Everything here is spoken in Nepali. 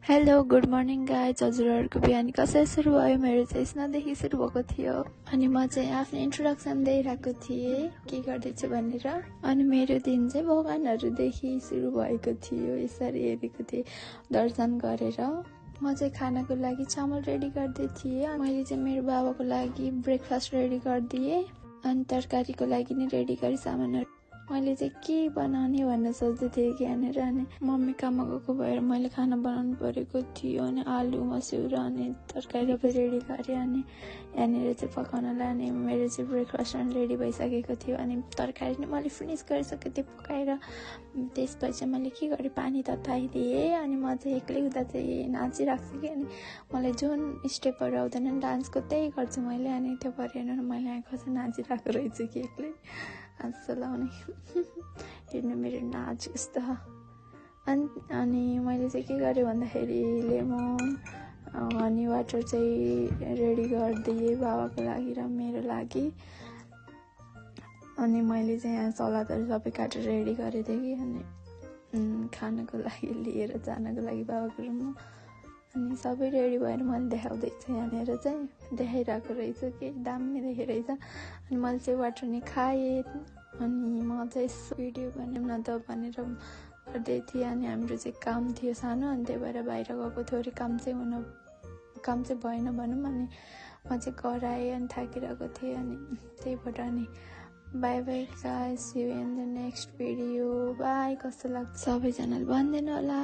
Hello good morning guys. हजुरहरूको बिहान कसरी सुरु भयो? मेरो चाहिँ स्नानदेखि सुरु भएको थियो अनि म चाहिँ आफ्नो इन्ट्रोडक्सन दिइरहेको थिएँ के गर्दैछु भनेर। अनि मेरो दिन चाहिँ भगवानहरूदेखि सुरु भएको थियो। यसरी हेरेको थिएँ दर्शन गरेर। म चाहिँ खानाको लागि चामल रेडी गर्दै थिएँ। मैले चाहिँ मेरो बाबाको लागि ब्रेकफास्ट रेडी गरिदिएँ अनि तरकारीको लागि नै रेडी गरेँ सामानहरू। मैले चाहिँ के बनाउने भनेर सोच्दै थिएँ कि यहाँनिर। अनि मम्मी काममा गएको भएर मैले खाना बनाउनु परेको थियो। अनि आलु मस्युर अनि तरकारी रेडी गरेँ अनि यहाँनिर चाहिँ पकाउन लाने। मेरो चाहिँ ब्रेकफास्ट रेडी भइसकेको थियो अनि तरकारी नै मैले फिनिस गरिसकेको थिएँ पकाएर। त्यसपछि मैले के गरेँ, पानी तताइदिएँ अनि म चाहिँ एक्लै हुँदा चाहिँ नाचिरहेको थिएँ कि। अनि मलाई जुन स्टेपहरू आउँदैन डान्सको त्यही गर्छु मैले। अनि त्यो भएर मैले यहाँ कसै नाचिरहेको रहेछु कि एक्लै हाँसो लाउने हेर्नु मेरो नाच कस्तो। अनि मैले चाहिँ के गरेँ भन्दाखेरि लेमन हनी वाटर चाहिँ रेडी गरिदिएँ बाबाको लागि र मेरो लागि। अनि मैले चाहिँ यहाँ सलादहरू सबै काटेर रेडी गरिदिएँ कि। अनि खानको लागि लिएर जानको लागि बाबाको रुममा। अनि सबै रेडी भएर मैले देखाउँदैछु यहाँनिर चाहिँ देखाइरहेको रहेछु कि दामी देखिरहेछ। अनि मैले चाहिँ वाटर नि खाएँ अनि म चाहिँ भिडियो बनाउन न त भनेर गर्दै थिएँ। अनि हाम्रो चाहिँ काम थियो सानो अनि त्यही भएर बाहिर गएको थोरै काम चाहिँ भएन भनौँ। अनि म चाहिँ घर आएँ अनि थाकिरहेको थिएँ अनि त्यही भएर। अनि bye bye guys, see you in the next video. Bye. कस्तो लाग्छ सबैजनाले भनिदिनु होला।